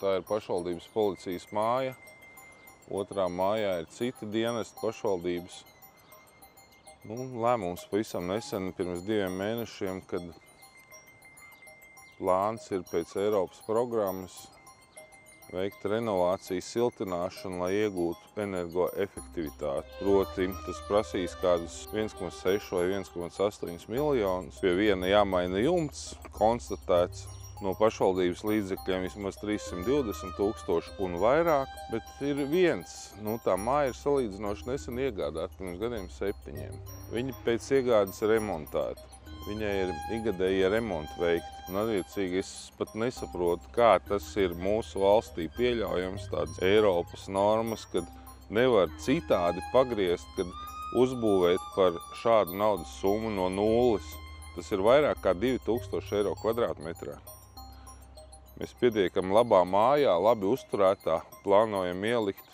tā ir pašvaldības policijas māja. Otrā mājā ir citi dienesti pašvaldības. Lēmums pavisam nesen, pirms 2 mēnešiem, kad plāns ir pēc Eiropas programmas veikt renovāciju, siltināšanu, lai iegūtu energoefektivitāti. Proti, tas prasīs kādus 1,6 vai 1,8 miljonus. Pie viena jāmaina jumts, konstatēts no pašvaldības līdzekļiem vismaz 320 000 un vairāk, bet ir viens. Tā māja ir salīdzinoši nesen iegādāta, pirms gadiem 7. Viņa pēc iegādes remontēta. Viņai ir ikgadējie remonti veikti. Un attiecīgi es pat nesaprotu, kā tas ir mūsu valstī pieļaujams tādas Eiropas normas, kad nevar citādi pagriezt, kad uzbūvēt par šādu naudas summu no nulles. Tas ir vairāk kā 2000 eiro kvadrātmetrā. Mēs pietiekami labā mājā, labi uzturētā, plānojam ielikt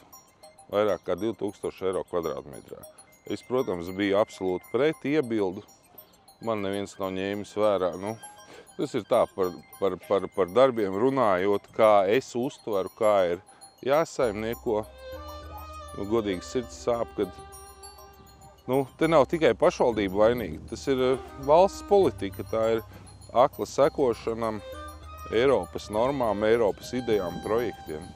vairāk kā 2000 eiro kvadrātmetrā. Es, protams, biju absolūti pret iebildu. Man neviens nav ņēmis vērā. Tas ir tā par darbiem runājot, kā es uztveru, kā ir jāsaimnieko. Godīgi sirds sāp, kad te nav tikai pašvaldība vainīga. Tas ir valsts politika, tā ir akla sekošanam Eiropas normām, Eiropas idejām, projektiem.